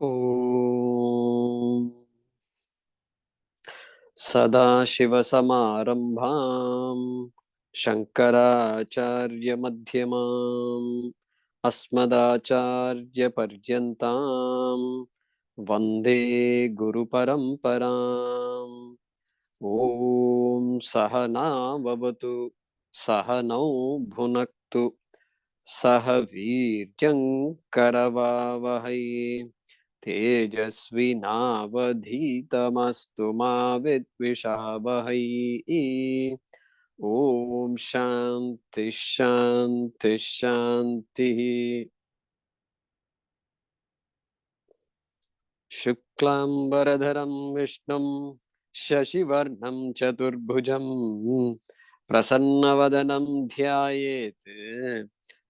ॐ सदाशिवसमारम्भां शङ्कराचार्यमध्यमाम् अस्मदाचार्यपर्यन्तां वन्दे गुरुपरम्पराम्। ॐ सहना भवतु, सहनौ भुनक्तु, सह वीर्यं करवावहै, तेजस्विनावधीतमस्तु मा विद्विषावहै। ॐ शान्ति शान्ति शान्तिः। शुक्लाम्बरधरं विष्णुं शशिवर्णं चतुर्भुजं प्रसन्नवदनं ध्यायेत्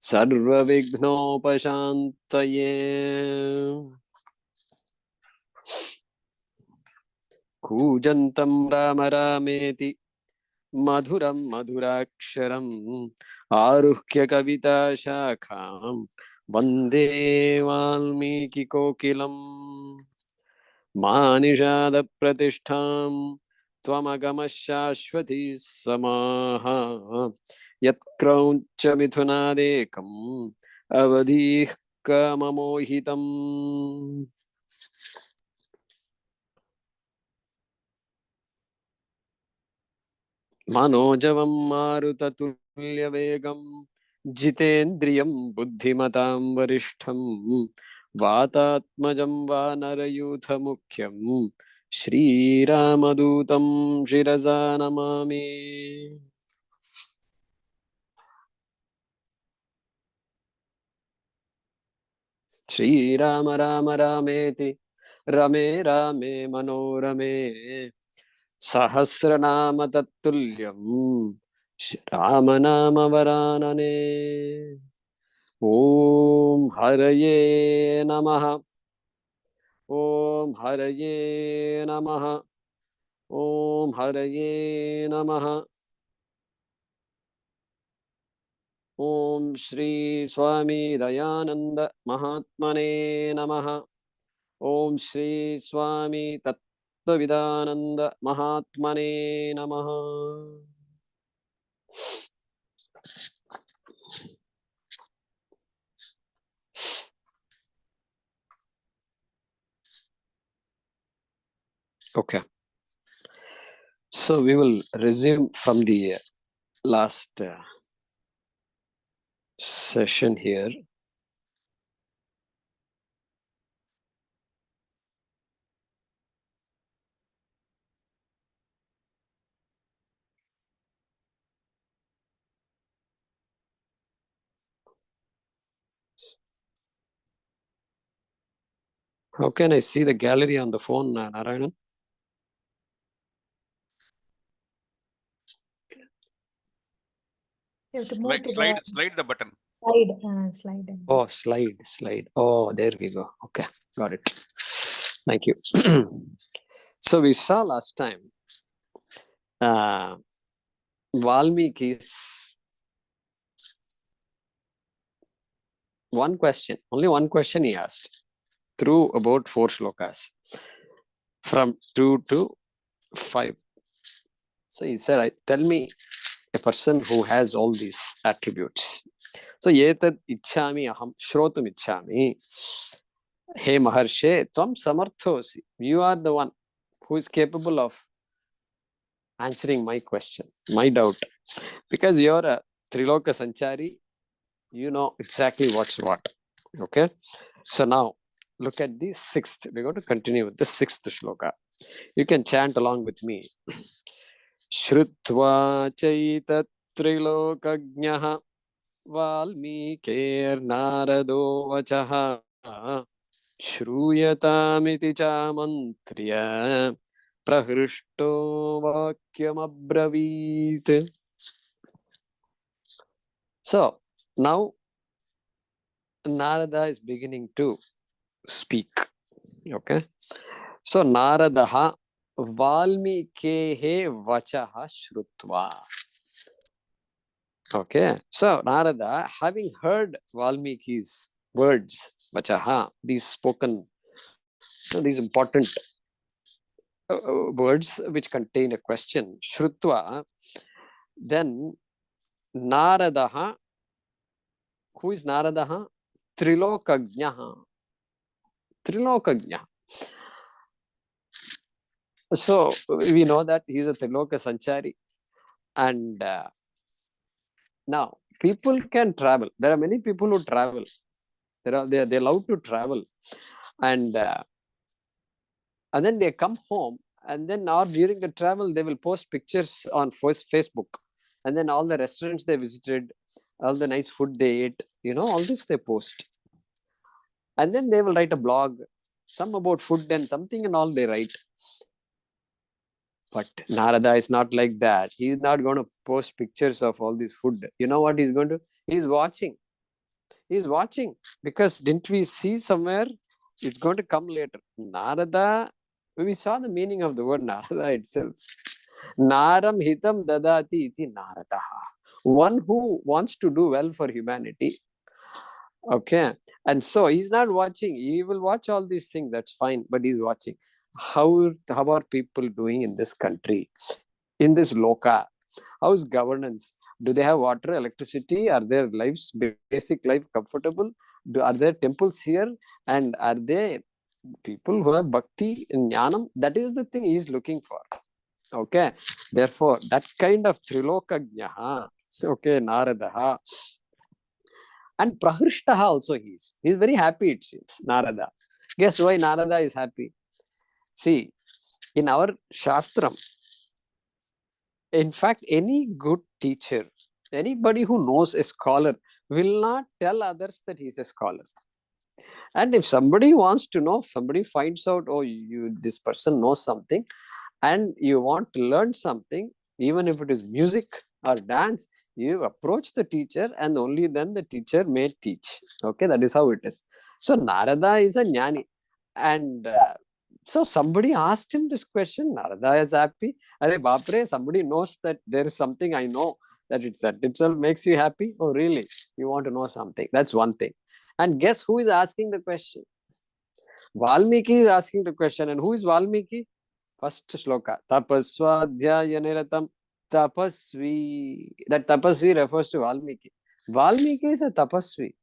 सर्वविघ्नोपशान्तये। कूजन्तं राम रामेति मधुरं मधुराक्षरम् आरुह्य कविताशाखां वन्दे वाल्मीकिकोकिलम्। मानिषादप्रतिष्ठां त्वमगमः शाश्वती समाः यत्क्रौञ्चमिथुनादेकम् अवधीः काममोहितम्। मनोजवं मारुततुल्यवेगं जितेन्द्रियं बुद्धिमतां वरिष्ठं वातात्मजं वानरयूथमुख्यं श्रीरामदूतं शिरसा नमामि। श्रीराम राम रामेति रमे रामे मनोरमे सहस्रनाम तत्तुल्यं रामनाम वरानने। ॐ हरये नमः। ॐ हरये नमः। ॐ हरये नमः। ॐ श्री स्वामी दयानंद महात्मने नमः। ॐ श्री स्वामी तत्त्वविदानंद महात्मने नमः। Okay, so we will resume from the last session here. How can I see the gallery on the phone, Narayanan? You have to move to slide the button. Slide. Oh, slide. Oh, there we go. Okay, got it. Thank you. So we saw last time Valmiki's only one question he asked through about 4 shlokas from 2 to 5. So he said, tell me a person who has all these attributes. So yetad ichchami aham shrotum ichchami. Hey Maharshe, tvam samarthosi. You are the one who is capable of answering my question, my doubt. Because you're a Triloka Sanchari, you know exactly what's what. Okay? So now, look at the 6th. We're going to continue with the 6th shloka. You can chant along with me. Shrutva chaitat trilokajñah Valmikir narado vachaha Shruyatamiti chamantriya Prahrishto vakyam abravit. So now Narada is beginning to speak. Okay. So Naradaha Valmikehe vachaha shrutva. Okay. So Narada, having heard Valmiki's words, vachaha, these spoken So these important words which contain a question. Shrutva. Then Naradaha. Who is Naradaha? Trilokagnaha. Trilokagnya. So we know that he is a Triloka Sanchari. And now people can travel. There are many people who travel. They're allowed to travel. And then they come home, and then or during the travel, they will post pictures on Facebook. And then all the restaurants they visited, all the nice food they ate, all this they post. And then they will write a blog, some about food and something and all they write. But Narada is not like that. He is not going to post pictures of all this food. You know what he's going to? He's watching. He's watching. Because didn't we see somewhere? It's going to come later. Narada, we saw the meaning of the word Narada itself. Naram hitam dadati iti Naradaha. One who wants to do well for humanity. Okay. And so he's not watching. He will watch all these things. That's fine. But he's watching. How are people doing in this country? In this loka? How is governance? Do they have water, electricity? Are their lives, basic life, comfortable? Are there temples here? And are they people who have bhakti and jnanam? That is the thing he is looking for. Okay. Therefore, that kind of trilokagnaha. Okay, Naradaha. And prahrishtaha also he is. He is very happy, it seems, Narada. Guess why Narada is happy? See, in our Shastram, in fact, any good teacher, anybody who knows a scholar will not tell others that he is a scholar. And if somebody wants to know, somebody finds out, oh, this person knows something, and you want to learn something, even if it is music or dance, you approach the teacher and only then the teacher may teach. Okay, that is how it is. So Narada is a jnani. And so somebody asked him this question. Narada is happy. Are Bapre, somebody knows that there is something I know, that itself makes you happy. Oh, really? You want to know something. That's one thing. And guess who is asking the question? Valmiki is asking the question. And who is Valmiki? First shloka. Tapaswadhyaya niratam tapasvi. That tapasvi refers to Valmiki. Valmiki is a tapasvi.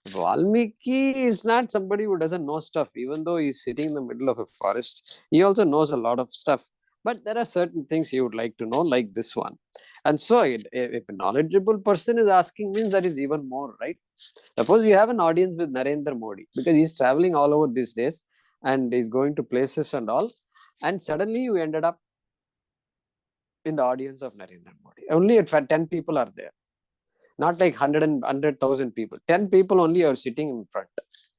Valmiki is not somebody who doesn't know stuff, even though he's sitting in the middle of a forest. He also knows a lot of stuff. But there are certain things he would like to know, like this one. And so, if a knowledgeable person is asking, means that is even more, right? Suppose you have an audience with Narendra Modi, because he's traveling all over these days and he's going to places and all. And suddenly you ended up in the audience of Narendra Modi. Only 10 people are there. Not like 100,000 people. 10 people only are sitting in front.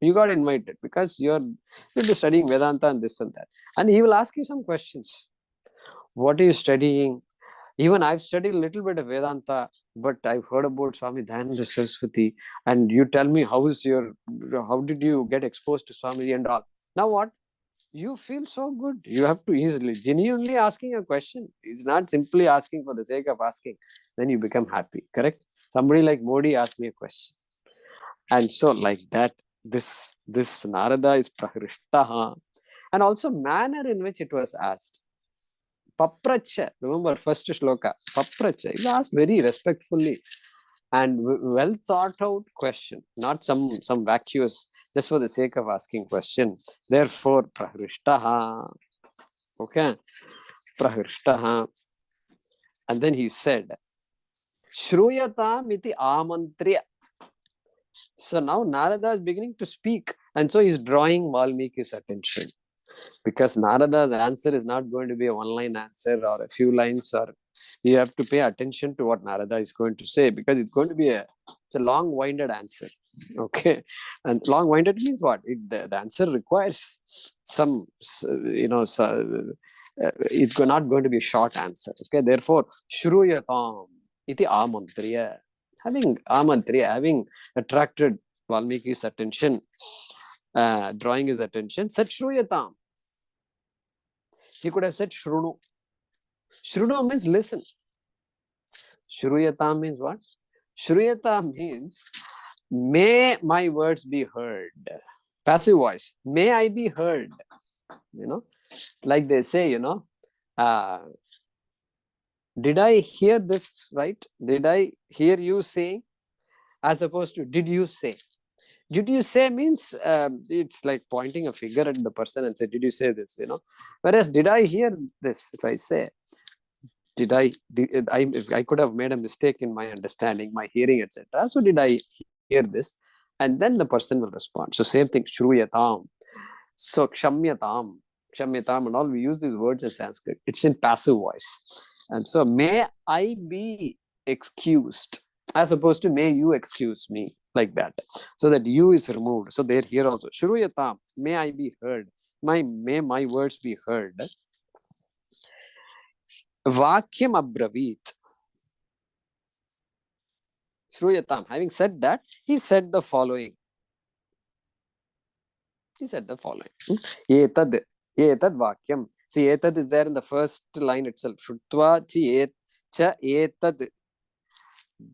You got invited because you'll be studying Vedanta and this and that. And he will ask you some questions. What are you studying? Even I've studied a little bit of Vedanta, but I've heard about Swami Dayananda Saraswati. And you tell me how did you get exposed to Swami and all? Now what? You feel so good. You have to easily, genuinely asking a question. It's not simply asking for the sake of asking. Then you become happy, correct? Somebody like Modi asked me a question. And so like that, this Narada is prahrishtaha. And also manner in which it was asked. Papracha, remember first shloka, Papracha, is asked very respectfully and well thought out question, not some vacuous, just for the sake of asking question. Therefore, prahrishtaha. Okay, prahrishtaha. And then he said, Shruyatam iti amantriya. So now Narada is beginning to speak. And so he's drawing Valmiki's attention. Because Narada's answer is not going to be a one-line answer or a few lines, or you have to pay attention to what Narada is going to say, because it's going to be it's a long-winded answer. Okay. And long-winded means what? The answer requires some, it's not going to be a short answer. Okay. Therefore, Shruyatam iti amantriya. Having attracted Valmiki's attention, drawing his attention, said Shruyatam. He could have said Shrunu. Shrunu means listen. Shruyatam means what? Shruyatam means may my words be heard. Passive voice. May I be heard. Like they say, did I hear this right? Did I hear you saying? As opposed to, did you say? Did you say means it's like pointing a finger at the person and say, did you say this? Whereas, did I hear this? If I say, I could have made a mistake in my understanding, my hearing, etc. So, did I hear this? And then the person will respond. So, same thing, shruyatam. So, kshamyatam, and all, we use these words in Sanskrit. It's in passive voice. And so, may I be excused, as opposed to may you excuse me, like that. So that you is removed. So they're here also. Shruyatam, may I be heard. May my words be heard. Vakyam abravit. Shruyatam. Having said that, he said the following. Etad vakyam. See, etad is there in the first line itself. Shrutva chi cha etad.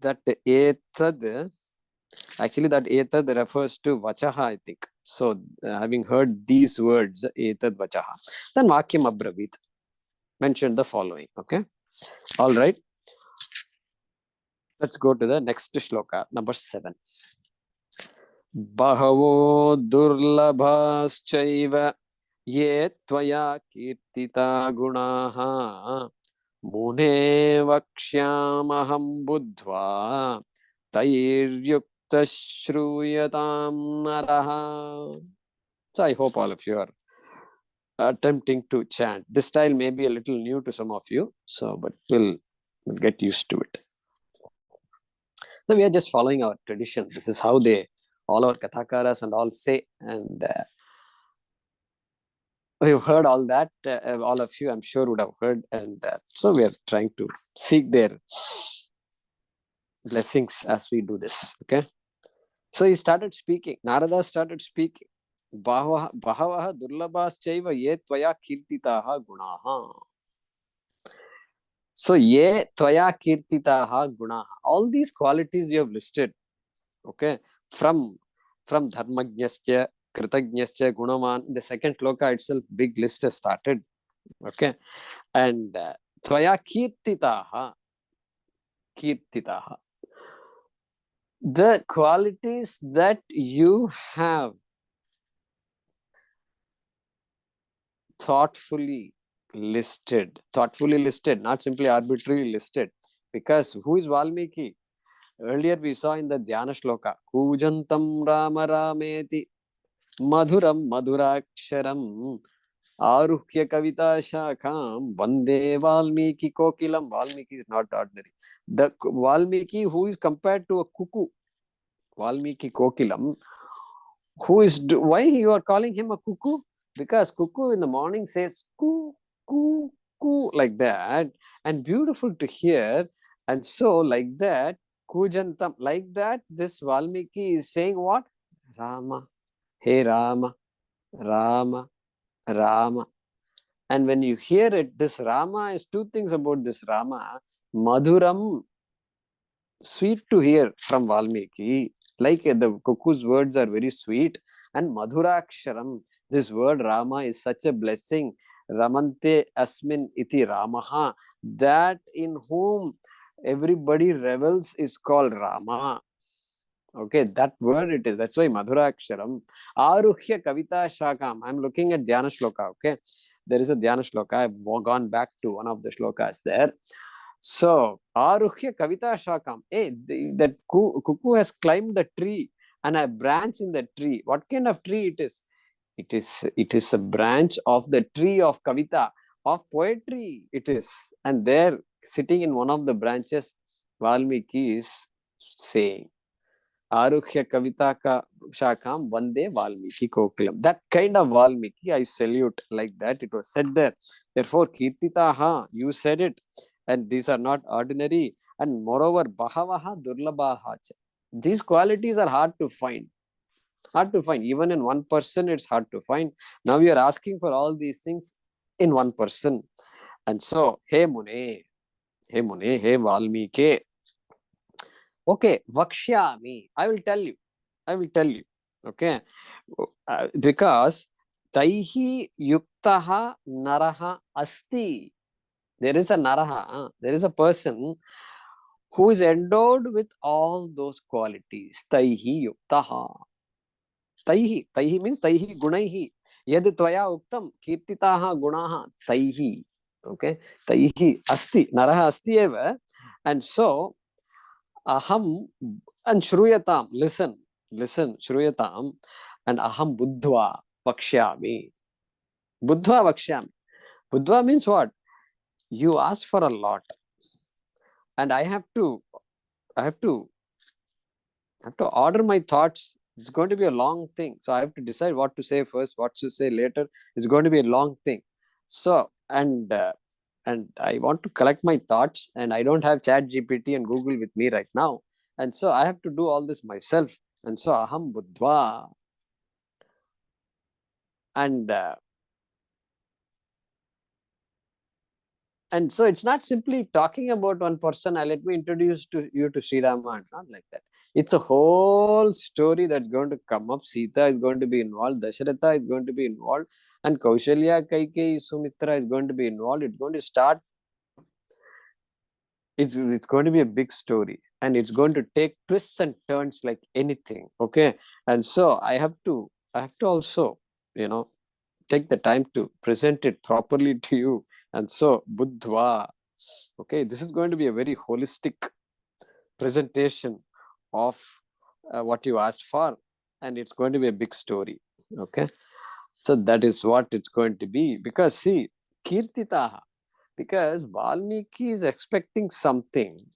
That etad, actually that etad refers to vachaha, I think. So, having heard these words, etad vachaha, then vakyam abravit mentioned the following. Okay. All right. Let's go to the next shloka, number 7. Bahavo durlabhaschaiva ye tvaya kirtita gunaha mune vakshyamaham buddhva tairyukta shruyatam naraha. So I hope all of you are attempting to chant. This style may be a little new to some of you, but we'll get used to it. So we are just following our tradition. This is how all our kathakaras and all say, and we've heard all that. All of you, I'm sure, would have heard, and so we are trying to seek their blessings as we do this. Okay. So he started speaking. Narada started speaking. Bahavaha durlabhaschaiva ye tvaya kirtitaha gunaha. So ye tvaya kirtitaha gunaha. All these qualities you have listed. Okay. From dharmajnasya, kritajnasya, gunaman. The second shloka itself, big list has started. Okay. And tvaya kirtitaha. The qualities that you have thoughtfully listed, not simply arbitrarily listed. Because who is Valmiki? Earlier we saw in the Dhyana shloka, Kujantam Rama Rameti Madhuram Madhuraksharam Aruhya Kavita Shakam Vande Valmiki Kokilam. Valmiki is not ordinary. The Valmiki who is compared to a cuckoo, Valmiki Kokilam, why you are calling him a cuckoo? Because cuckoo in the morning says coo, coo, coo, like that, and beautiful to hear. And so, like that, Kujantam, like that, this Valmiki is saying what? Rama, hey Rama, Rama, Rama. And when you hear it, this Rama is two things about this Rama. Madhuram, sweet to hear from Valmiki. Like the cuckoo's words are very sweet. And Madhuraksharam, this word Rama is such a blessing. Ramante asmin iti Ramaha, that in whom everybody revels is called Rama. Okay, that word it is. That's why Madhuraksharam. Aruhya Kavita Shakam. I'm looking at Dhyana Shloka. Okay, there is a Dhyana Shloka. I've gone back to one of the shlokas there. So, Aruhya Kavita Shakam. Hey, that cuckoo has climbed the tree and a branch in the tree. What kind of tree it is? It is a branch of the tree of Kavita, of poetry it is. And there, sitting in one of the branches, Valmiki is saying, Aruhya Kavita ka Shakam Vande Valmiki Kokilam. That kind of Valmiki I salute, like that. It was said there. Therefore, Kirtitaha, you said it. And these are not ordinary. And moreover, Bahavaha Durlabhaha. These qualities are hard to find. Even in one person, it's hard to find. Now we are asking for all these things in one person. And so, hey Mune, hey Valmiki. Okay, Vakshyami. I will tell you. Okay. Because Taihi yuktaha naraha asti. There is a naraha, there is a person who is endowed with all those qualities. Taihi yuktaha. Taihi means taihi gunaihi. Yad tvaya uktam kirtitaha gunaha taihi. Okay. Taihi asti. Naraha asti eva. And so, aham and shruyatam. Listen. Shruyatam. And aham buddhva vakshyami. Buddhva vakshyami. Buddhva means what? You asked for a lot. And I have to order my thoughts. It's going to be a long thing. So I have to decide what to say first, what to say later. It's going to be a long thing. So, and I want to collect my thoughts, and I don't have Chat GPT and Google with me right now. And so I have to do all this myself. And so aham buddhva. And so it's not simply talking about one person. Let me introduce you to Sri Rama. It's not like that. It's a whole story that's going to come up. Sita is going to be involved. Dasharatha is going to be involved. And Kaushalya, Kaikeyi, Sumitra is going to be involved. It's going to start. It's going to be a big story. And it's going to take twists and turns like anything. Okay. And so I have to also, take the time to present it properly to you. And so, Buddhva. Okay, this is going to be a very holistic presentation of what you asked for, and it's going to be a big story. Okay, so that is what it's going to be. Because see, Kirtitaha, because Valmiki is expecting something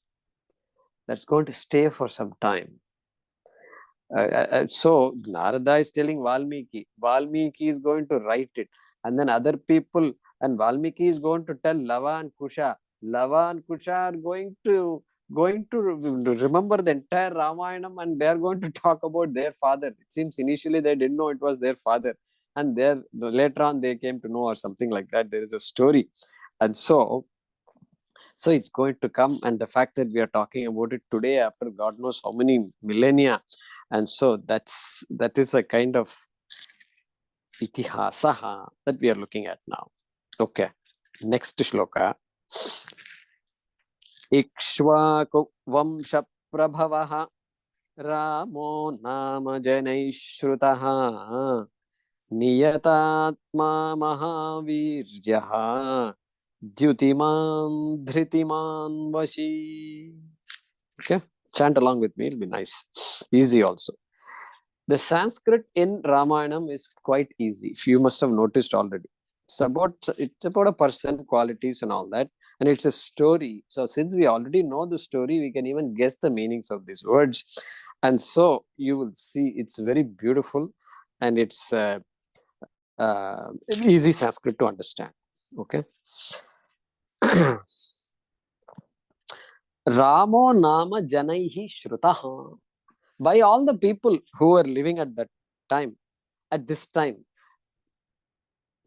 that's going to stay for some time. So Narada is telling Valmiki is going to write it, and then other people, and Valmiki is going to tell Lava and Kusha. Lava and Kusha are going to remember the entire Rāmāyaṇam, and they are going to talk about their father. It seems initially they didn't know it was their father, and later on they came to know, or something like that. There is a story, and so it's going to come. And the fact that we are talking about it today after God knows how many millennia, and so that is a kind of itihasaha that we are looking at now. Okay, next shloka. Ikshvaku vamsha prabhavaha Ramo nama janaishrutaha niyatatma mahavirjaha Dyutiman Dhritiman Vashi. Okay, chant along with me, it'll be nice. Easy also. The Sanskrit in Rāmāyaṇam is quite easy. You must have noticed already. It's about a person, qualities, and all that. And it's a story. So since we already know the story, we can even guess the meanings of these words. And so you will see it's very beautiful, and it's easy Sanskrit to understand. Okay. Ramo nama janaihi shrutaha. By all the people who were living at this time,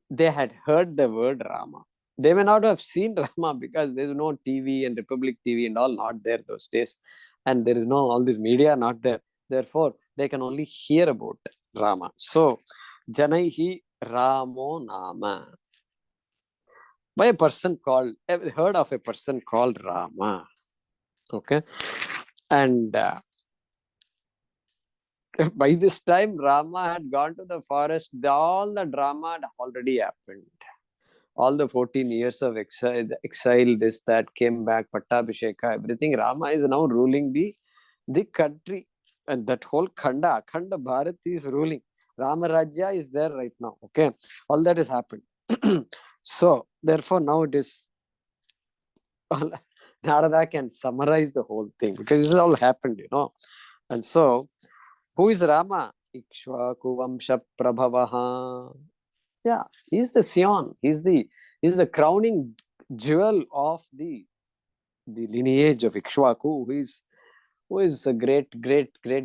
they had heard the word Rama. They may not have seen Rama because there is no TV and Republic TV and all not there those days. And there is no all this media not there. Therefore, they can only hear about Rama. So, janaihi Ramo nama. By a person called, heard of a person called Rama. Okay. And by this time, Rama had gone to the forest. All the drama had already happened. All the 14 years of exile, this, that, came back, Pattabhisheka, everything. Rama is now ruling the country. And that whole Khanda Bharat is ruling. Rama Rajya is there right now. Okay. All that has happened. So, therefore, now it is... Narada can summarize the whole thing because this has all happened, And so, who is Rama? Ikshvaku Vamsha Prabhavaha. Yeah, he's the scion. He's the crowning jewel of the lineage of Ikshvaku, who is a great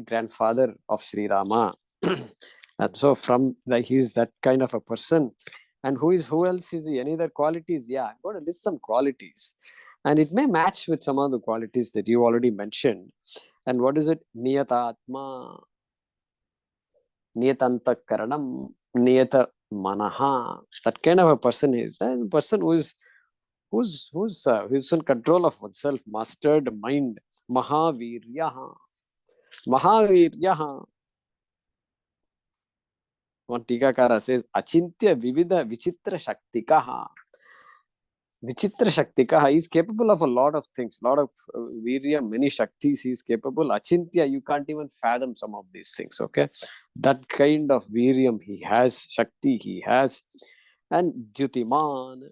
grandfather of Sri Rama. And so he's that kind of a person. And who else is he? Any other qualities? Yeah, I'm going to list some qualities. And it may match with some of the qualities that you already mentioned. And what is it? Niyatatma. Niyatantakaranam. Niyata Manaha. That kind of a person is a person who's in control of oneself, mastered mind. Mahaviryaha. Mahaviryaha. One Tikakara says, Achintya Vivida Vichitra Shaktikaha. Vichitra Shaktikaha is capable of a lot of things, lot of Virya, many Shaktis he is capable. Achintya, you can't even fathom some of these things, okay? That kind of Viryam he has, Shakti he has. And Jyutiman.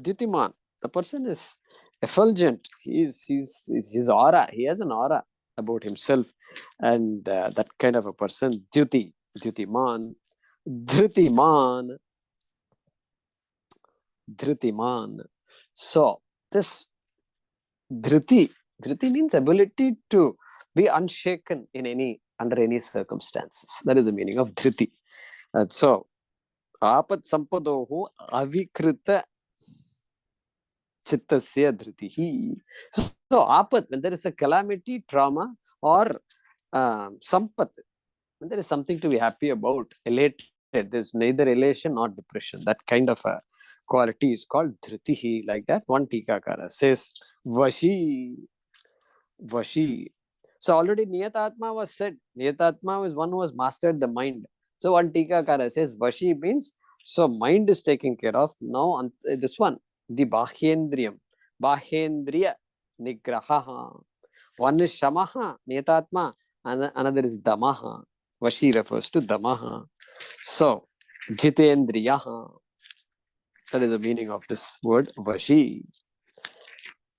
Jyutiman, the person is effulgent. He's his aura, he has an aura about himself. And that kind of a person, Jyutiman. Dhritiman. Dhritiman. So, this Dhriti means ability to be unshaken in under any circumstances. That is the meaning of Dhriti. And so, Apat Sampadohu Avikrita Chittasya Dhritihi. So, Apat, when there is a calamity, trauma, or Sampat, when there is something to be happy about, elated, there's neither elation nor depression. That kind of a quality is called Dhritihi. Like that, one Tikakara says, Vashi. Vashi. So already Niyatatma was said. Niyatatma is one who has mastered the mind. So one Tikakara says Vashi means, so mind is taken care of. Now this one, the Bahyendriyam. Bahyendriya Nigraha. One is Shamaha, Niyatatma, and another is Damaha. Vashi refers to Damaha. So Jitendriyaha. That is the meaning of this word Vashi.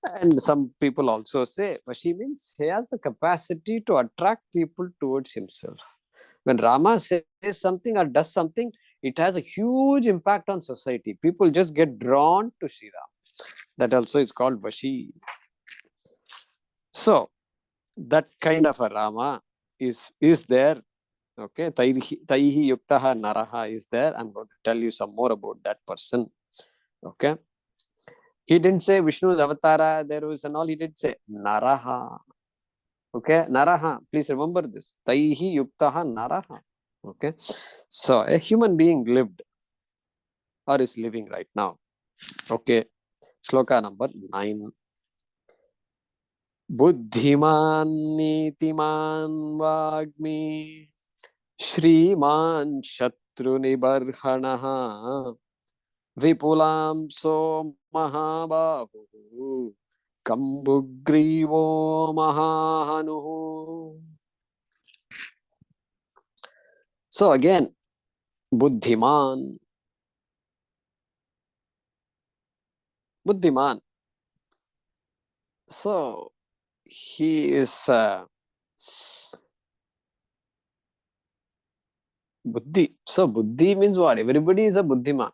And some people also say Vashi means he has the capacity to attract people towards himself. When Rama says something or does something, it has a huge impact on society. People just get drawn to Sri Ram. That also is called Vashi. So, that kind of a Rama is there. Okay, Taihi Yuktaha Naraha is there. I'm going to tell you some more about that person. Okay. He didn't say Vishnu's avatara, there was and all. He did say Naraha. Okay, Naraha. Please remember this. Taihi Yuktaha Naraha. Okay. So, a human being lived or is living right now. Okay. Shloka number 9. Buddhiman Nitiman Vagmi Shriman Shatru Nibarhanaha Vipulam So Mahabahu Kambugrivo Mahahanu. So again, Buddhiman. Buddhiman. So he is Buddhi. So Buddhi means what? Everybody is a Buddhiman.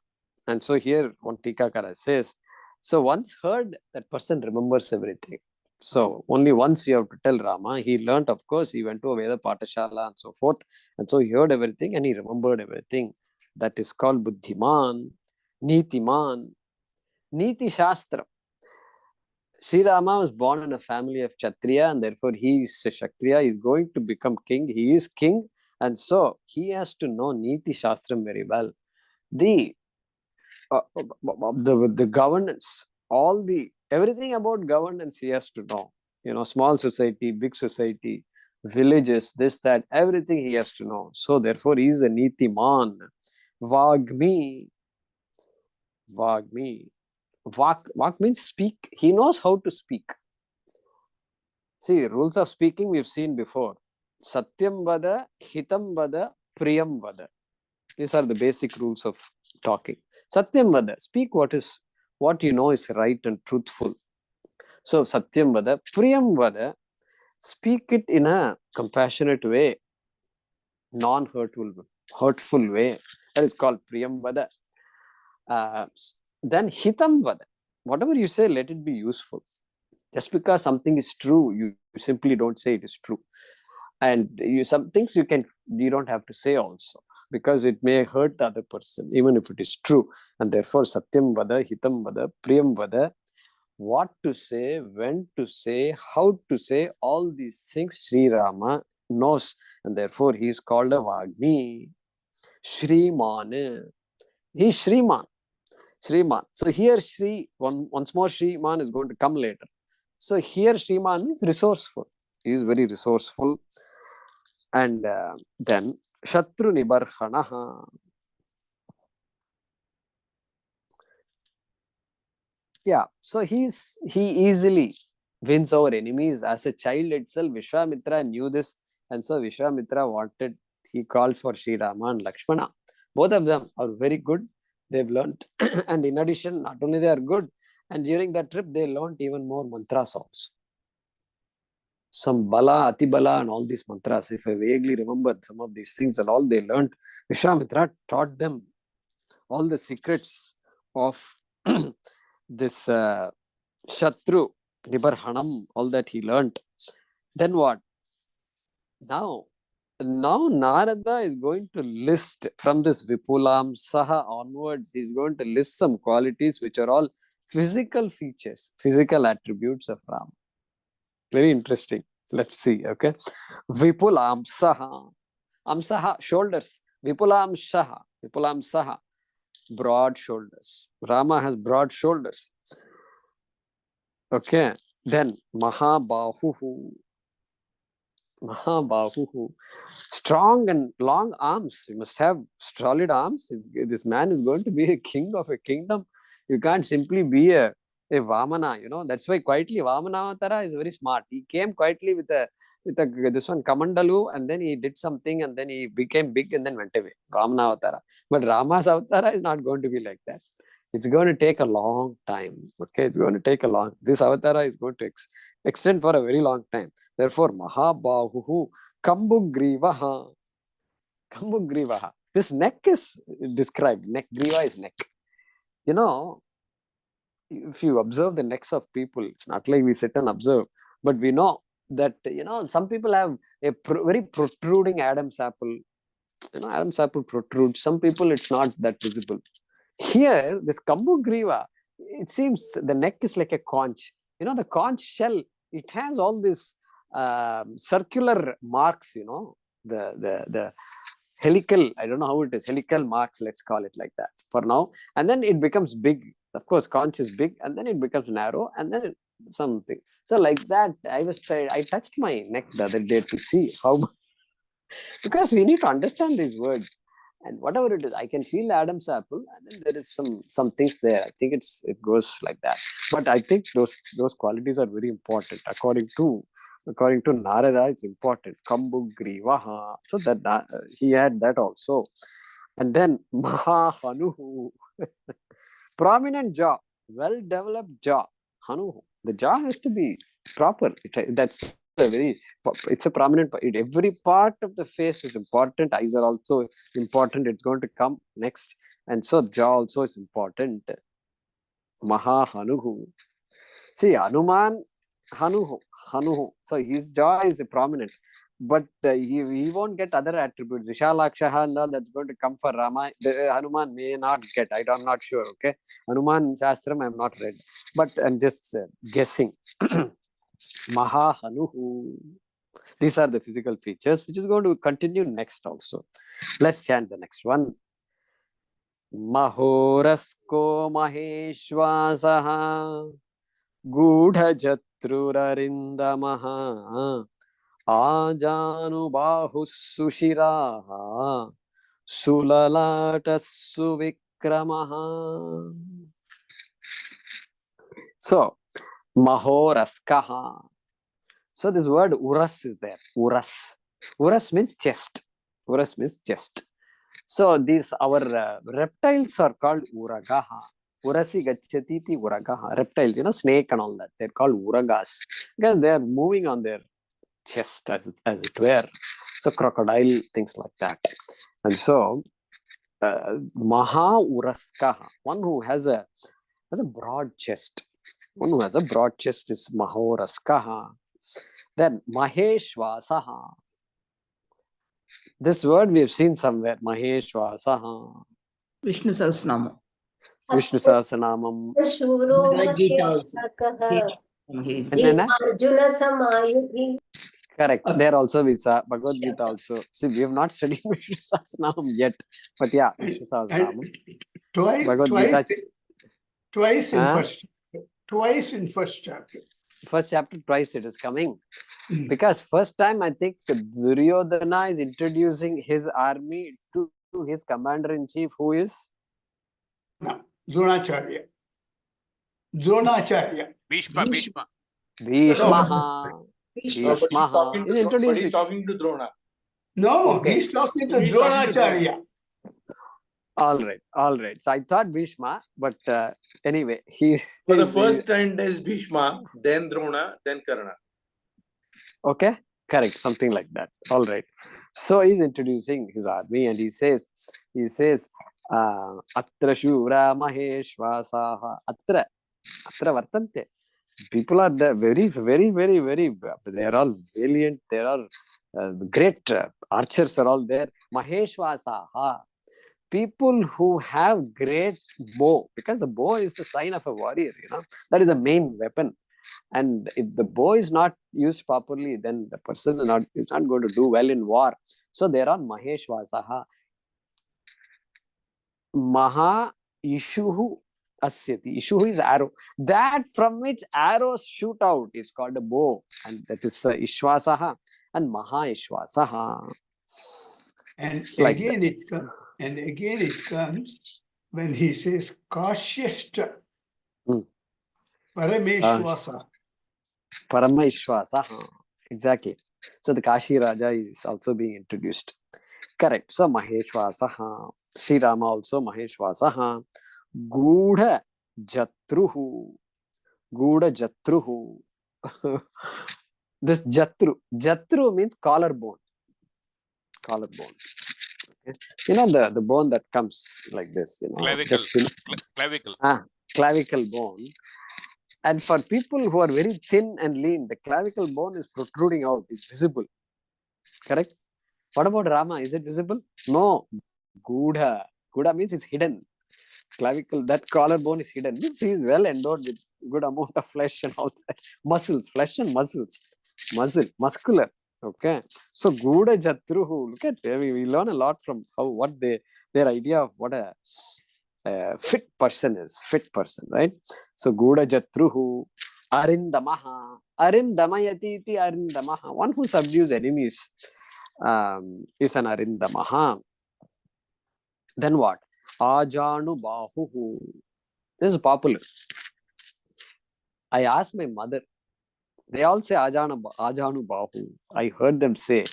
And so here one Tikakara says, so once heard, that person remembers everything. So only once you have to tell Rama. He learnt, of course, he went to a Veda Patashala and so forth. And so he heard everything and he remembered everything. That is called Buddhiman, Nitiman, Niti Shastra. Sri Rama was born in a family of Kshatriya and therefore he is a Kshatriya. He is going to become king. He is king. And so he has to know Niti Shastram very well. The governance, everything about governance he has to know. Small society, big society, villages, this, that, everything he has to know. So therefore he is a Niti Man. Vagmi. Vak means speak. He knows how to speak. See, rules of speaking we've seen before. Satyam vada, hitam vada, priyam vada. These are the basic rules of talking. Satyam vada, speak what you know is right and truthful. So Satyam vada, priyam vada, speak it in a compassionate way, hurtful way. That is called priyam vada. Then hitam vada. Whatever you say, let it be useful. Just because something is true, you simply don't say it is true. And some things you don't have to say also, because it may hurt the other person, even if it is true. And therefore, Satyam vada, Hitam vada, Priyam vada, what to say, when to say, how to say, all these things Sri Rama knows. And therefore, he is called a Vagni. Shriman. He's Shriman. Shriman. So here once more Shriman is going to come later. So here Shriman means resourceful. He is very resourceful. And then Shatru Nibarhanaha. Yeah, so he easily wins over enemies. As a child itself, Vishwamitra knew this, and so Vishwamitra he called for Sri Rama and Lakshmana. Both of them are very good. They've learned, and in addition, not only they are good, and during that trip they learned even more mantras also. Some Bala, Ati Bala, and all these mantras. If I vaguely remember some of these things and all they learned, Vishwamitra taught them all the secrets of this Shatru Nibarhanam, all that he learnt. Then what? Now Narada is going to list from this Vipulam Saha onwards, he's going to list some qualities which are all physical features, physical attributes of Ram. Very interesting. Let's see, okay? Vipulam Saha. Amsaha, shoulders. Vipulam Saha, broad shoulders. Rama has broad shoulders. Okay. Then Mahabahuhu. Strong and long arms. You must have solid arms. This man is going to be a king of a kingdom. You can't simply be a Vamana, That's why quietly Vamana Avatara is very smart. He came quietly with this one Kamandalu, and then he did something, and then he became big and then went away. Vamana Avatara. But Rama's Avatara is not going to be like that. It's going to take a long time. Okay, it's going to take this Avatara is going to extend for a very long time. Therefore, Mahabahuhu Kambugrivaha. This neck is described. Neck, Griva is neck. If you observe the necks of people, it's not like we sit and observe, but we know that, some people have a very protruding Adam's apple. Adam's apple protrudes. Some people, it's not that visible. Here, this Kambugriva, it seems the neck is like a conch. The conch shell, it has all these circular marks, the helical, I don't know how it is, helical marks, let's call it like that for now. And then it becomes big. Of course, conch is big, and then it becomes narrow, and then something. So like that, I touched my neck the other day to see how, because we need to understand these words. And whatever it is, I can feel Adam's apple, and then there is some things there. I think it goes like that. But I think those qualities are very important according to Narada. It's important. Kambugrivaha. So that he had that also. And then Mahahanuhu. Prominent jaw, well developed jaw. Hanuhu. The jaw has to be proper. It's a prominent part. Every part of the face is important. Eyes are also important. It's going to come next. And so jaw also is important. Mahahanuhu. See, Hanuman, Hanuhu. So his jaw is prominent. But he won't get other attributes. Vishalakshaha and all that's going to come for Rama. Hanuman may not get. I'm not sure. Okay. Hanuman Shastram I have not read. But I'm just guessing. Mahahanuhu. These are the physical features, which is going to continue next also. Let's chant the next one. Mahorasko Maheshwasaha Gudhajatrurarindamaha Ajanubahu Sushiraha Sulalata Suvikramaha. So, Mahoraskaha. So this word Uras is there. Uras means chest. So these our reptiles are called Uragaha. Urasi gachatiti Uragaha. Reptiles, snake and all that. They're called Uragas. Because they are moving on their chest as it were. So crocodile, things like that. And so Maha Uraskaha. One who has a broad chest. One who has a broad chest is Mahoraskaha. Then Maheshwasaha. This word we have seen somewhere. Maheshwasaha. Vishnu Sahasranamam. Vishnu Sahasranamam. Bhagavad Gita also. Maheshwakaha. He's Arjuna Samayuhi. Correct. There also we saw Bhagavad Gita also. See, we have not studied Vishnu Sahasranam yet. But yeah, Vishnu Sahasranam. Twice, Bhagavad twice, Gita. twice in Huh? twice in first chapter. First chapter, twice it is coming. Mm. Because first time I think Duryodhana is introducing his army to his commander-in-chief, who is Dronacharya. Dronacharya. Bhishma. Bhishma. But he's Bhishma. He's introducing. talking to Drona. No, Okay. he's talking to He's talking to Dronacharya. All right. So I thought Bhishma, but anyway, he's So the first trend is Bhishma, then Drona, then Karna. okay. Correct, something like that. All right. So he's introducing his army, and he says, Atra Shura Maheshvasaha Atra Vartante. People are there very, they are all valiant, they are great archers are all there. Maheshvasaha. People who have great bow, because the bow is the sign of a warrior, that is a main weapon. And if the bow is not used properly, then the person is not going to do well in war. So there are Maheshvasaha. Maha Ishuhu Asyati. Ishuhu is arrow. That from which arrows shoot out is called a bow. And that is Ishvasaha and Maha Ishvasaha. And Like again it comes when he says Kashyashta Parameshwasa. Parama Ishvasaha. Exactly. So the Kashi Raja is also being introduced. Correct. So Maheshvasaha. Sri Rama also Maheshvasaha. Gudha Jatruhu. This Jatru means collarbone. Okay. The bone that comes like this, Clavicle. Clavicle bone. And for people who are very thin and lean, the clavicle bone is protruding out, it's visible. Correct? What about Rama? Is it visible? No. Gudha means it's hidden. Clavicle, that collarbone is hidden. Means he is well endowed with good amount of flesh and all that. Muscles, flesh and muscles. Muscular. Okay. So Gudha Jatruhu. Look at we learn a lot from their idea of what a fit person is. Fit person, right? So Gudha Jatruhu. Arindamaha. Arindamayati iti Arindamaha. One who subdues enemies is an Arindamaha. Then what? Ajanu Bahu. This is popular. I asked my mother. They all say Ajanu Bahu. I heard them say,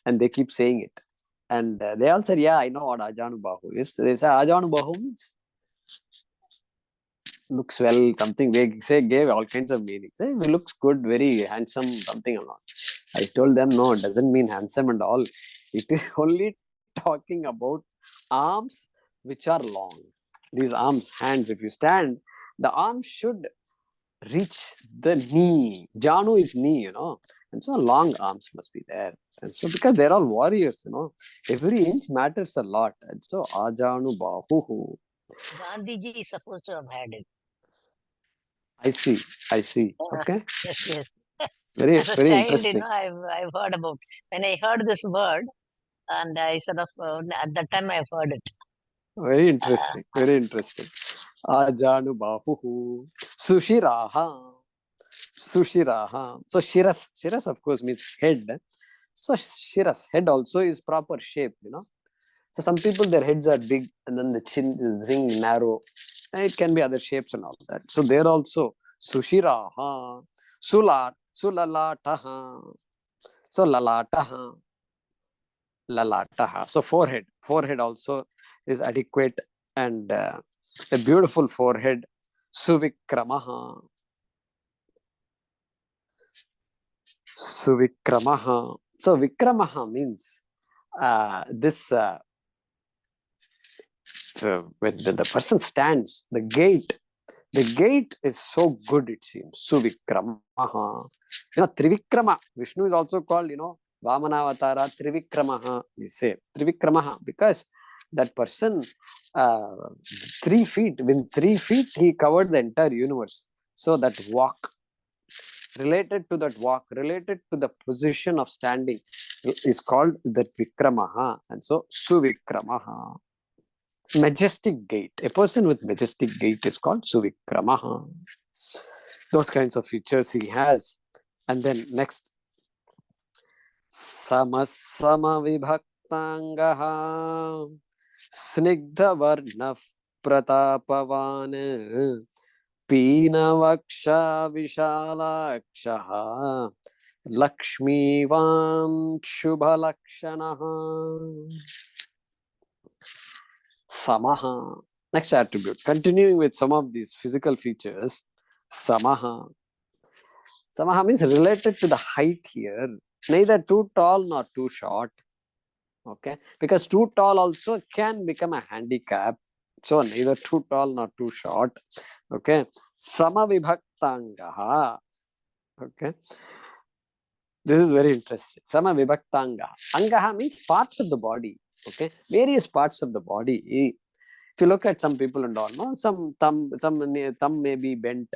and they keep saying it. And they all said, yeah, I know what Ajanu Bahu is. They say Ajanu Bahu means looks well, something. They say gave all kinds of meanings. He looks good, very handsome, something or not. I told them, no, it doesn't mean handsome and all. It is only talking about arms which are long. These arms, hands, if you stand, the arms should reach the knee. Janu is knee, and so long arms must be there. And so because they're all warriors, every inch matters a lot. And so Ajanu Bahu. Gandhiji is supposed to have had it. I see. Okay. Yes. Very, As a very child, interesting. I've heard about. When I heard this word, and I sort of at that time I've heard it. Very interesting. Ajanu Bahu. Sushiraha. So Shiras of course means head. So Shiras, head also is proper shape, So some people, their heads are big and then the chin is narrow. And it can be other shapes and all that. So there also Sushiraha. Sulalataha. So Lalataha. So forehead also is adequate and a beautiful forehead. Suvikramaha. So Vikramaha means this when the person stands, the gait is so good, it seems. Suvikramaha. Trivikrama. Vishnu is also called, Vamanavatara, Trivikramaha. We say Trivikramaha because that person 3 feet, within 3 feet, he covered the entire universe. So that walk related to that walk, related to the position of standing, is called the Vikramaha. And so Suvikramaha. Majestic gait. A person with majestic gait is called Suvikramaha. Those kinds of features he has. And then next, Samasama Vibhaktangaha Snigdha Varna Pratapavan Pīnavaksha Vishalakshaha Lakshmivan Shubhalakshanaha. Samaha. Next attribute. Continuing with some of these physical features. Samaha. Samaha means related to the height here. Neither too tall nor too short. Okay. Because too tall also can become a handicap. So neither too tall nor too short. Okay. Samavibhaktangaha. Okay. This is very interesting. Samavibhaktangaha. Angaha means parts of the body. Okay. Various parts of the body. If you look at some people and all, no, some thumb may be bent,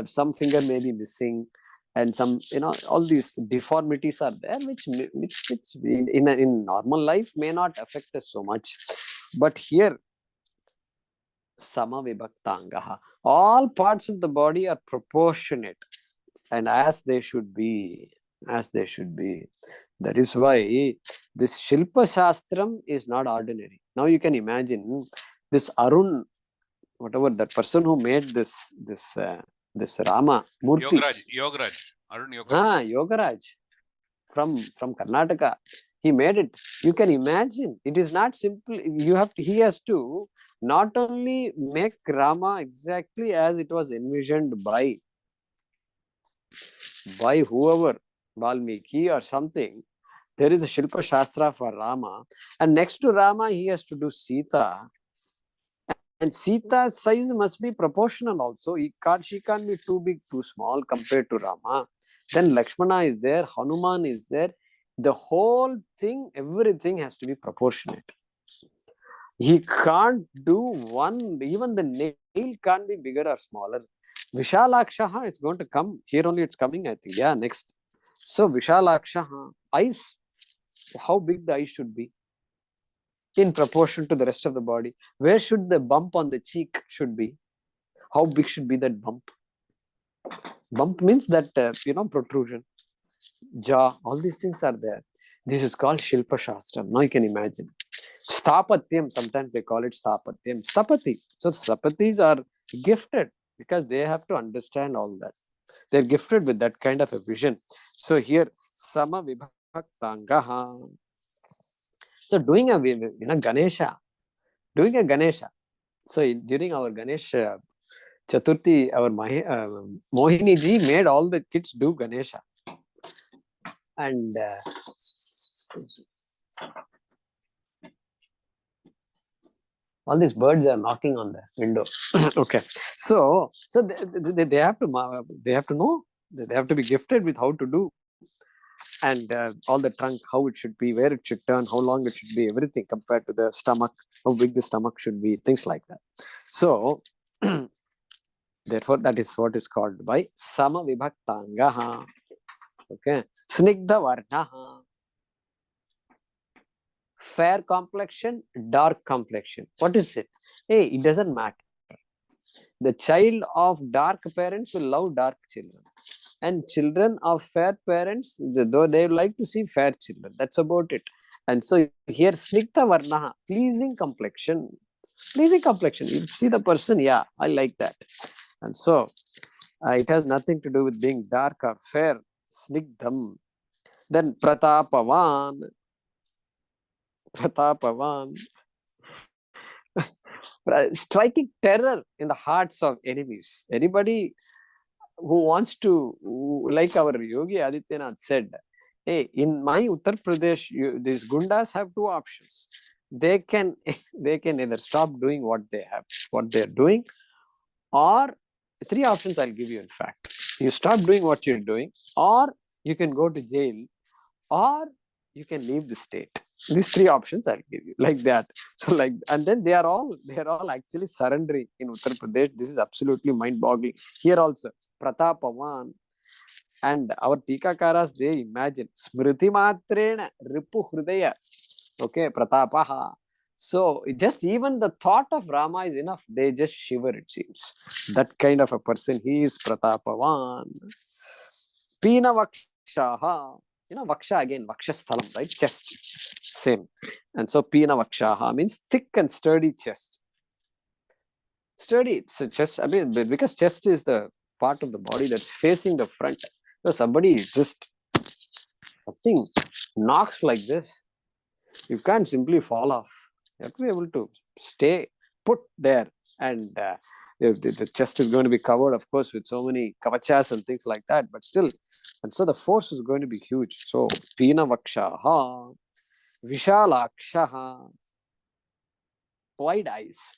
some finger may be missing, and some, all these deformities are there, which in normal life may not affect us so much. But here, Samavibhaktangaha. All parts of the body are proportionate and as they should be. As they should be. That is why this Shilpa Shastram is not ordinary. Now you can imagine this Arun, whatever that person who made this Rama Murti. Yogaraj. Arun Yogaraj. Yogaraj from Karnataka. He made it. You can imagine. It is not simple. He has to not only make Rama exactly as it was envisioned by whoever, Valmiki or something. There is a Shilpa Shastra for Rama, and next to Rama he has to do Sita, and Sita's size must be proportional also. She can't be too big, too small compared to Rama. Then Lakshmana is there, Hanuman is there. The whole thing, everything has to be proportionate. He can't do one, even the nail can't be bigger or smaller. Vishalakshaha, it's going to come. Here only it's coming, I think. Yeah, next. So Vishalakshaha, eyes, how big the eyes should be in proportion to the rest of the body. Where should the bump on the cheek should be? How big should be that bump? Bump means that, protrusion. Jaw, all these things are there. This is called Shilpa Shastram. Now you can imagine. Stapatyam, sometimes they call it Stapatyam. Stapati. So Stapatis are gifted because they have to understand all that. They're gifted with that kind of a vision. So here, Sama Vibhaktangaha. So doing a Ganesha. So during our Ganesha Chaturthi, our Mohini ji made all the kids do Ganesha. And all these birds are knocking on the window. Okay, so they have to know, they have to be gifted with how to do, and all the trunk, how it should be, where it should turn, how long it should be, everything compared to the stomach, how big the stomach should be, things like that. So therefore, that is what is called by Sama Vibhaktangaha. Okay, Snigdha Varnaha. Fair complexion, dark complexion. What is it? Hey, it doesn't matter. The child of dark parents will love dark children. And children of fair parents, though they like to see fair children. That's about it. And so here, Snigdha Varnaha, pleasing complexion. Pleasing complexion. You see the person, yeah, I like that. And so it has nothing to do with being dark or fair. Snigdham. Then Pratapavan. Striking terror in the hearts of enemies. Anybody who wants to, like our Yogi Adityanath said, hey, in my Uttar Pradesh, these Gundas have two options. They can either stop doing what they're doing, or three options I'll give you. In fact, you stop doing what you're doing, or you can go to jail, or you can leave the state. These three options I'll give you, like that. So and then they are all actually surrendering in Uttar Pradesh. This is absolutely mind-boggling. Here also, Pratapavan. And our Tikakaras, they imagine Smriti Matrena Ripu Hridaya. Okay, Pratapaha. So just even the thought of Rama is enough. They just shiver, it seems. That kind of a person, he is Pratapavan. Pina Vakshaha. Vaksha again, Vakshasthalam, right? Chest. Same. And so Pina Vakshaha means thick and sturdy chest. Sturdy. So chest, I mean, because chest is the part of the body that's facing the front. So somebody just, something knocks like this, you can't simply fall off. You have to be able to stay put there. And the chest is going to be covered, of course, with so many kavachas and things like that. But still, and so the force is going to be huge. So, Pina Vakshaha, Vishalakshaha, wide eyes,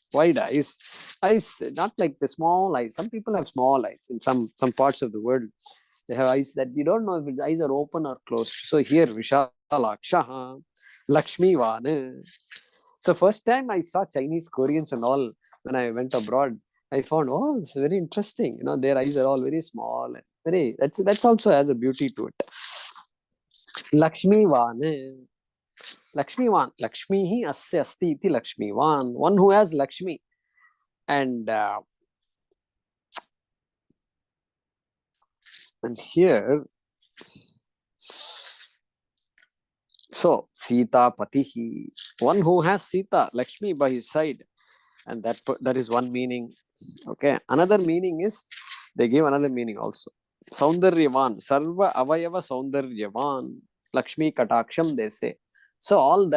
eyes, not like the small eyes. Some people have small eyes in some parts of the world. They have eyes that you don't know if the eyes are open or closed. So here, Vishalakshaha, Lakshmi Vana. So first time I saw Chinese, Koreans and all, when I went abroad, I found, oh, it's very interesting. Their eyes are all very small and very, that's also has a beauty to it. Lakshmi Vana. Lakshmi Van. Lakshmi hi asya asti iti Lakshmi Van. One who has Lakshmi. And here, so Sita Patihi, one who has Sita, Lakshmi by his side. And that is one meaning. Okay. Another meaning is, they give another meaning also. Saundaryavan, Sarva Avayava Saundaryavan, Lakshmi Kataksham, they say. So all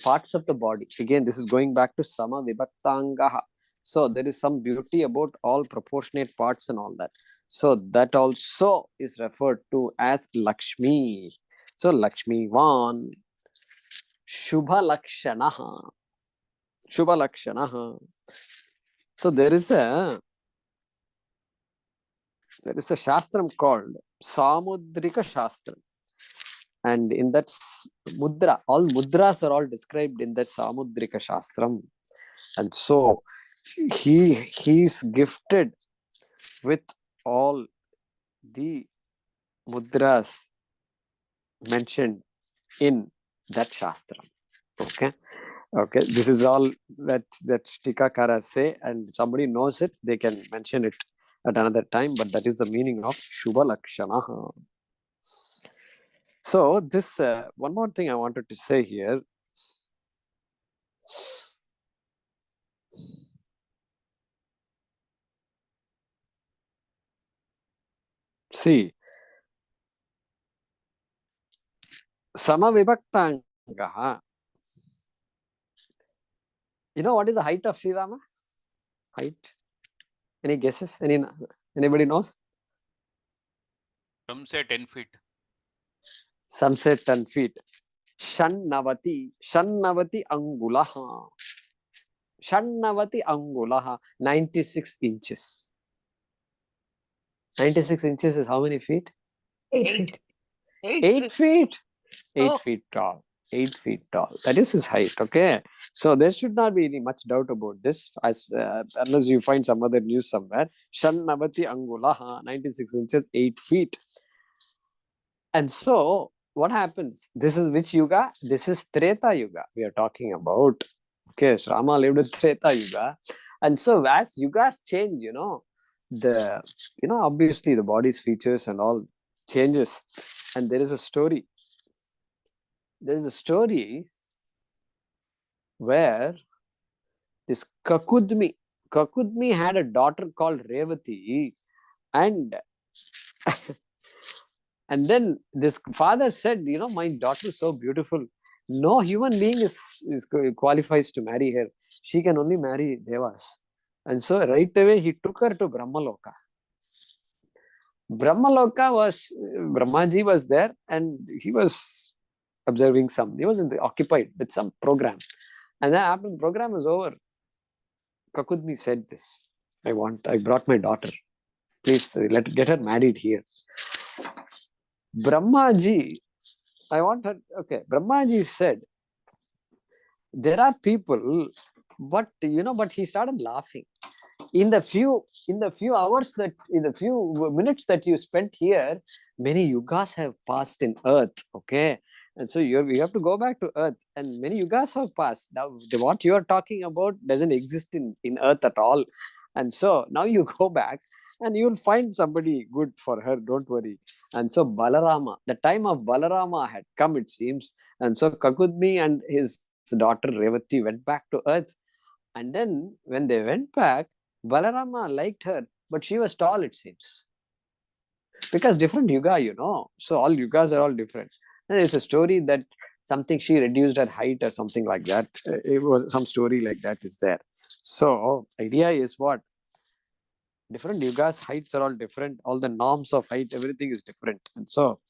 parts of the body. Again, this is going back to Sama Vibhaktangaha. So there is some beauty about all proportionate parts and all that. So that also is referred to as Lakshmi. So Lakshmi Van, Shubha Lakshanaha. Shubha Lakshanaha. So there is a shastram called Samudrika Shastram. And in that mudra, all mudras are all described in that Samudrika Shastram. And so he's gifted with all the mudras mentioned in that Shastram. Okay, this is all that Tikakara say, and somebody knows it, they can mention it at another time, but that is the meaning of Shubha Lakshanaha. So this, one more thing I wanted to say here. See, Samavibhaktangaha. What is the height of Sri Rama? Height? Any guesses? Anybody knows? Some say 10 feet. Some say 10 feet. Shannavati Angulaha. Shannavati Angulaha. 96 inches. 96 inches is how many feet? 8 feet. 8 feet. 8 Oh. feet tall. 8 feet tall. That is his height. Okay. So there should not be any much doubt about this, as unless you find some other news somewhere. Shannavati Angulaha. 96 inches, 8 feet. And so what happens? This is which Yuga? This is Treta Yuga we are talking about. Okay, so Rama lived in Treta Yuga. And so as Yugas change, obviously the body's features and all changes. And there is a story. There is a story where this Kakudmi had a daughter called Revati, and and then this father said, my daughter is so beautiful. No human being qualifies to marry her. She can only marry Devas. And so right away he took her to Brahmaloka. Brahmaji was there, and he was observing he was occupied with some program. And then after the program was over, Kakudmi said this, I brought my daughter. Please get her married here. Brahmaji, Brahmaji said, there are people, but he started laughing. in the few hours that in the few minutes that you spent here, many yugas have passed in earth. Okay, and so you have to go back to earth, and many yugas have passed. Now what you are talking about doesn't exist in earth at all, and so now you go back and you'll find somebody good for her, don't worry. And so Balarama, the time of Balarama had come, it seems, and so Kakudmi and his daughter Revati went back to earth. And then when they went back, Balarama liked her, but she was tall, it seems. Because different yuga, so all yugas are all different. And there's a story that something she reduced her height or something like that. It was some story like that is there. So idea is what? Different yugas, heights are all different. All the norms of height, everything is different. And so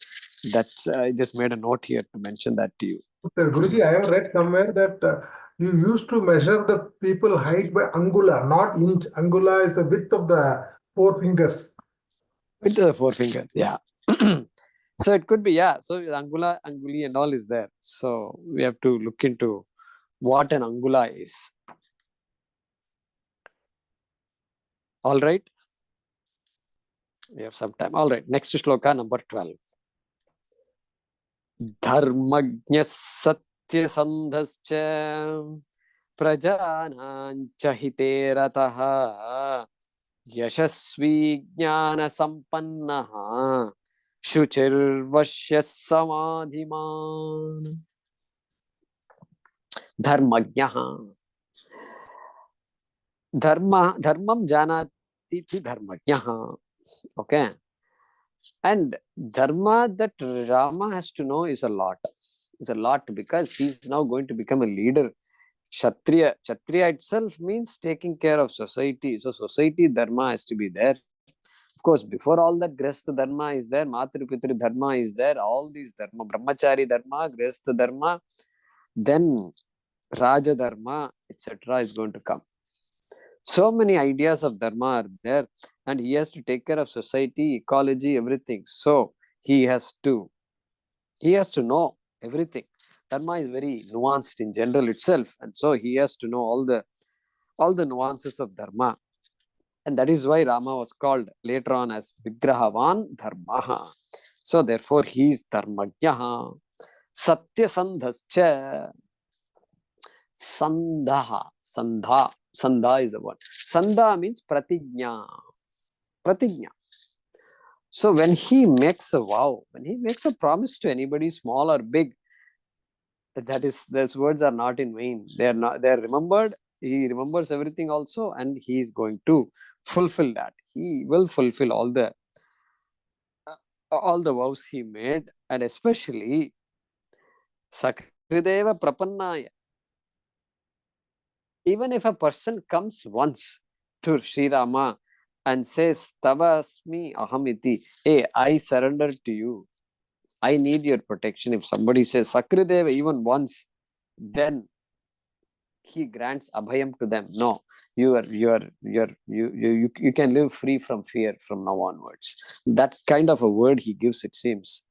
that's, I just made a note here to mention that to you. Guruji, I have read somewhere that you used to measure the people height by angula, not inch. Angula is the width of the 4 fingers. With the 4 fingers, yeah. So it could be, yeah. So angula, anguli and all is there. So we have to look into what an angula is. All right. We have some time. All right. Next shloka, number 12. Dharmajna satyasandhascha prajanancha hite rataha yashasvi jnana sampannaha shuchirvashya samadhiman. Dharmajnaha. Dharmam janati ti dharmajnaha. Okay. And dharma that Rama has to know is a lot. It's a lot because he's now going to become a leader. Kshatriya. Kshatriya itself means taking care of society. So society dharma has to be there. Of course, before all that, Grihastha dharma is there, Matru Pitru dharma is there, all these dharma, Brahmachari dharma, Grihastha dharma, then Raja dharma, etc. is going to come. So many ideas of dharma are there, and he has to take care of society, ecology, everything. So he has to know everything. Dharma is very nuanced in general itself, and so he has to know all the nuances of dharma. And that is why Rama was called later on as Vigrahavan Dharmaha. So therefore he is Dharmajnaha. Satyasandhascha. Sandha. Sandha is the word. Sandha means pratigna. Pratigna. So when he makes a vow, when he makes a promise to anybody, small or big, those words are not in vain. They are remembered. He remembers everything also, and he is going to fulfill that. He will fulfill all the vows he made, and especially Sakrideva Prapannaya. Even if a person comes once to Sri Rama and says, Tavasmi ahamiti, hey, I surrender to you. I need your protection. If somebody says Sakrideva even once, then he grants abhayam to them. No, you can live free from fear from now onwards. That kind of a word he gives, it seems.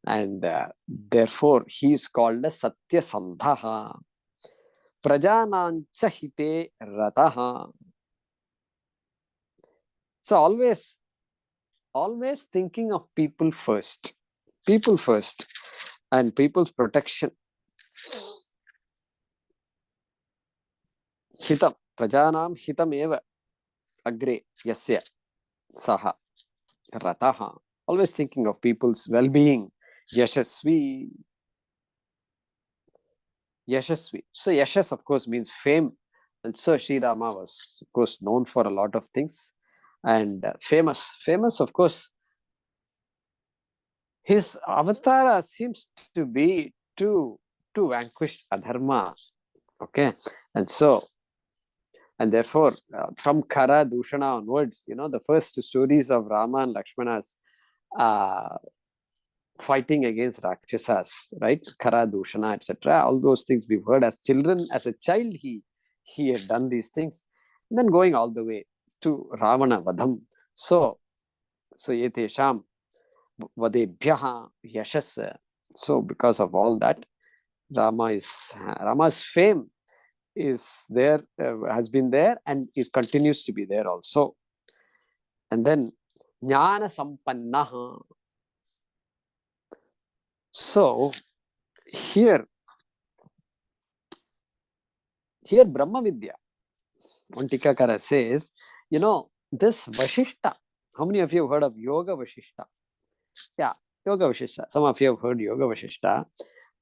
And therefore, he is called a Satya Sandhaha. Prajanancha hite rataha. So always thinking of people first. People first. And people's protection. Hitam. Prajanam hitam eva agre yasya saha rataha. Always thinking of people's well-being. Yashasvi. Yashasvi. So Yashas, of course, means fame. And so Sri Rama was, of course, known for a lot of things. And famous. Famous, of course. His avatara seems to be to vanquish adharma. Okay. And so, and therefore, from Khara, Dushana onwards, the first stories of Rama and Lakshmana's fighting against Rakshasas, right? Khara, Dushana, etc. All those things we've heard as children. As a child, he had done these things. And then going all the way to Ravana Vadham. So Yetesham Vadebhyaha Yashas. So because of all that, Rama's fame is there, has been there, and is continues to be there also. And then Jnana Sampannaha. So here Brahma Vidya, one Tikakara says, this Vashishta. How many of you have heard of Yoga Vashishta? Yeah, Yoga Vashishta. Some of you have heard Yoga Vashishta.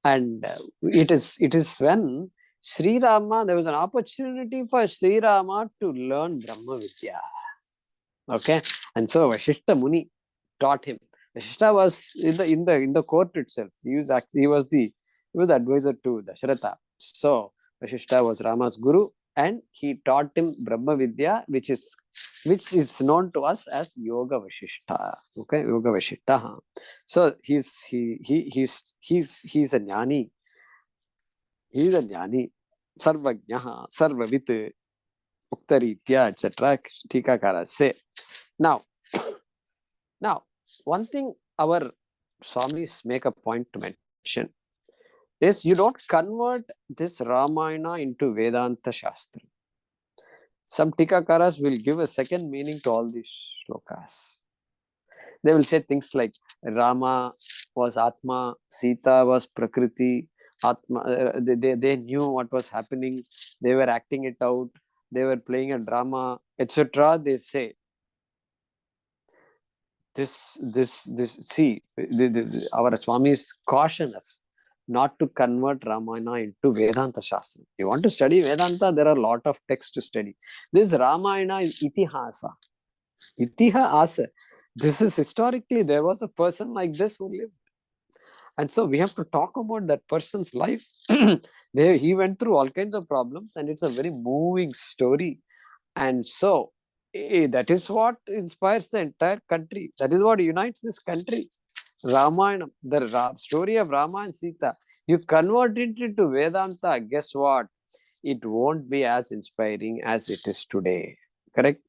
And it is when Sri Rama, there was an opportunity for Sri Rama to learn Brahma Vidya. Okay, and so Vashishta Muni taught him. Vashishta was in the court itself. He was advisor to Dasharatha. So Vashishta was Rama's guru, and he taught him Brahma Vidya, which is known to us as Yoga Vashishta. Okay, Yoga Vashishta. So he's a jnani. He's a jnani, sarvajnaha, sarvavit, uktaritya, etc. Tikakara say. Now, one thing our Swamis make a point to mention is you don't convert this Ramayana into Vedanta Shastra. Some Tikakaras will give a second meaning to all these shlokas. They will say things like Rama was Atma, Sita was Prakriti, Atma. They knew what was happening. They were acting it out. They were playing a drama, etc. They say. See, our Swamis caution us not to convert Ramayana into Vedanta Shastra. You want to study Vedanta, there are a lot of texts to study. This Ramayana is Itihasa. Itihasa. This is historically, there was a person like this who lived. And so we have to talk about that person's life. He went through all kinds of problems, and it's a very moving story. And so that is what inspires the entire country. That is what unites this country. Rāmāyaṇam, the story of Rama and Sita. You convert it into Vedanta, guess what? It won't be as inspiring as it is today. Correct?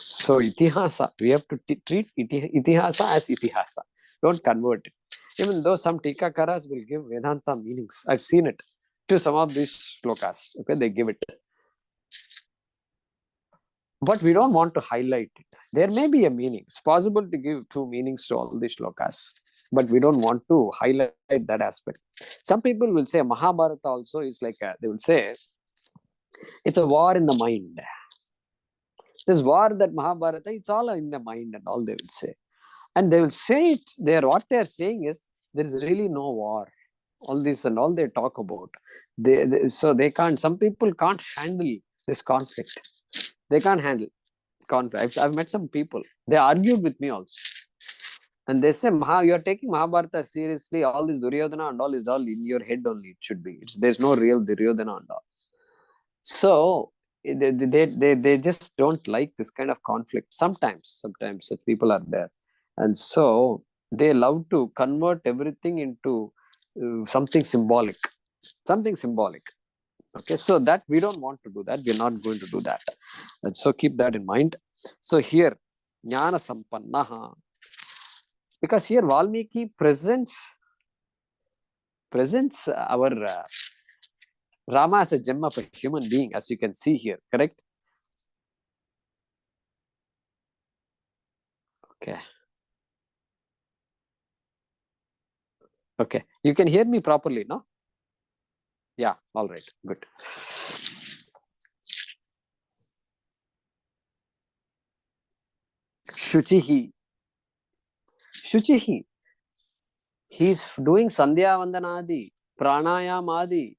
So Itihasa, we have to treat Itihasa as Itihasa. Don't convert it. Even though some Tikakaras will give Vedanta meanings. I've seen it to some of these shlokas. Okay, they give it. But we don't want to highlight it. There may be a meaning. It's possible to give two meanings to all these shlokas, but we don't want to highlight that aspect. Some people will say Mahabharata also is like they will say it's a war in the mind. This war that Mahabharata, it's all in the mind and all they will say. And they will say it there. What they are saying is there is really no war. All this and all they talk about. So they can't, some people can't handle this conflict. They can't handle conflict. I've met some people. They argued with me also. And they say, you are taking Mahabharata seriously. All this Duryodhana and all is all in your head only. It should be. There's no real Duryodhana and all. So they just don't like this kind of conflict. Sometimes such people are there. And so they love to convert everything into something symbolic. Something symbolic. Okay, so that we don't want to do that. We're not going to do that. And so keep that in mind. So here, Jnana Sampannaha. Because here Valmiki presents our Rama as a gem of a human being, as you can see here, correct? Okay. Okay, you can hear me properly, no? Yeah, all right, good. Shuchihi. Shuchihi. He's doing Sandhya Vandanadi, Pranayamadi,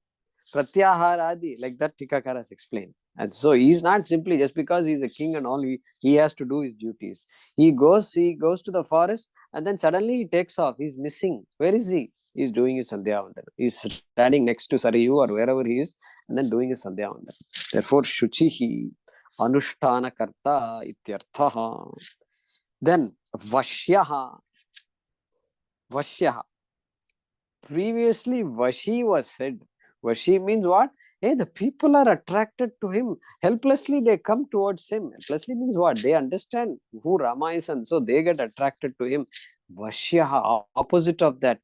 Pratyaharadi, like that Tikakara has explained. And so he's not simply just because he's a king and all, he has to do his duties. He goes to the forest and then suddenly he takes off. He's missing. Where is he? He's doing his Sandhya Vandana. He's standing next to Sarayu or wherever he is and then doing his Sandhya Vandana. Therefore, Shuchihi, Anushtana Karta Ityarthaha. Then Vashyaha. Vashyaha. Previously, Vashi was said. Vashi means what? Hey, the people are attracted to him. Helplessly, they come towards him. Helplessly means what? They understand who Rama is and so they get attracted to him. Vashyaha, opposite of that.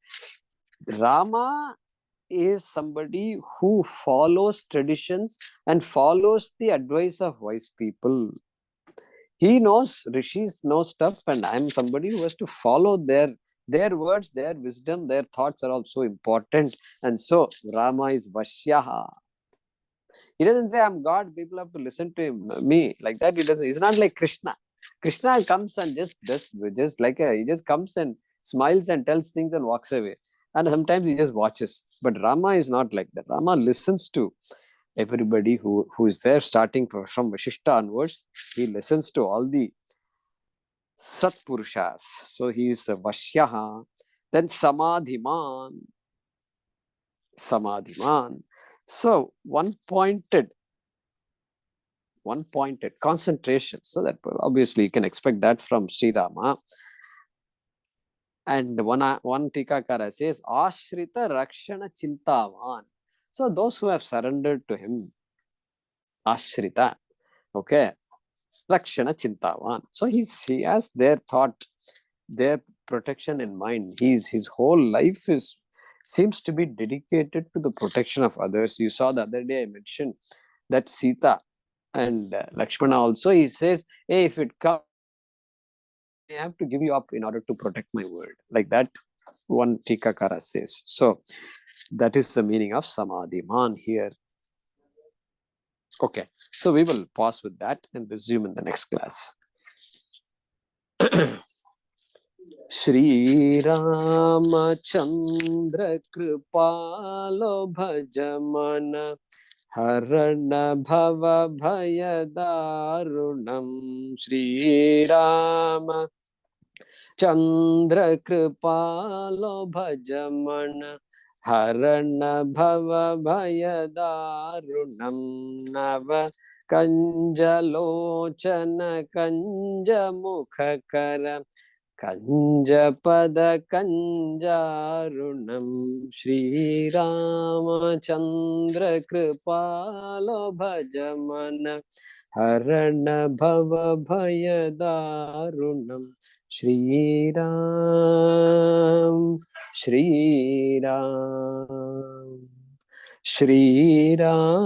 Rama is somebody who follows traditions and follows the advice of wise people. He knows, rishis know stuff, and I am somebody who has to follow their words, their wisdom, their thoughts are also important. And so Rama is Vashyaha. He doesn't say I'm God, people have to listen to me like that. He doesn't. It's not like Krishna. Krishna comes and just does, he just comes and smiles and tells things and walks away. And sometimes he just watches. But Rama is not like that. Rama listens to everybody who is there, starting from Vashishta onwards. He listens to all the Satpurushas. So he is Vashyaha. Then Samadhiman. Samadhiman. So one-pointed concentration. So that obviously you can expect that from Sri Rama. And one Tikakara says, Ashrita Rakshana Chintavan. So those who have surrendered to him, Ashrita, okay, Rakshana Chintavan. So he has their thought, their protection in mind. His whole life seems to be dedicated to the protection of others. You saw the other day I mentioned that Sita and Lakshmana also, he says, hey, if it comes, I have to give you up in order to protect my word. Like that, one Tikakara says. So that is the meaning of Samadhiman here. Okay, so we will pause with that and resume in the next class. Shri Ramachandra Kripalo Bhajamana Harana Bhava Bhayadarunam. Shri Rama Chandra Kripalo Bhajamana Harana Bhava Bhayadarunam. Nava Kanjalochana Kanjamukhakara Kanjapada Kanjarunam. Shri Ramachandra Kripalo Bhajamana Harana Bhava Bhayadarunam. Shri Ram, Shri Ram, Shri Ram,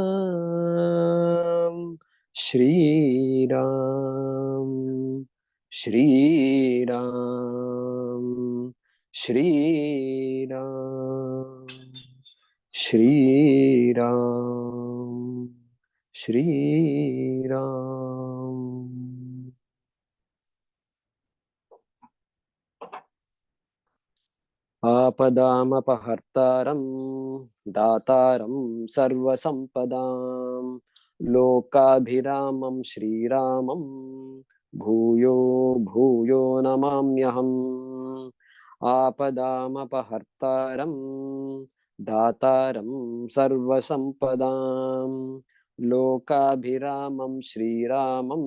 Shri Ram, Shri Ram, Shri Ram, Shri Ram, Shri Ram. Apadamapahartaram dataram sarvasampadam lokabhiramam Shriramam bhuyo bhuyo namamyaham. Apadamapahartaram dataram sarvasampadam lokabhiramam Shriramam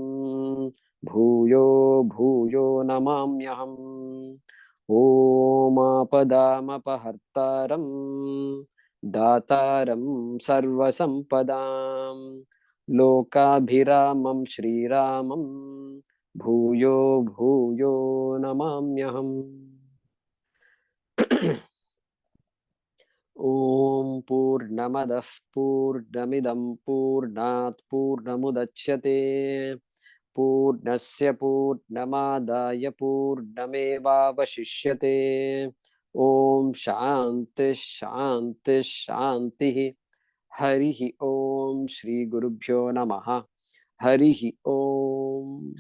bhuyo bhuyo namamyaham. Om Apadamapahartaram Dataram Sarvasampadam Lokabhiramam Shriramam Bhuyo Bhuyo Namamyaham. Om Purnamadah Purnamidam Purnat Purnamudachyate Purnasya Purnamadaya Purnamevavashishyate. Om Shanti Shanti Shanti. Harihi Om. Shri Gurubhyo Namaha. Harihi Om.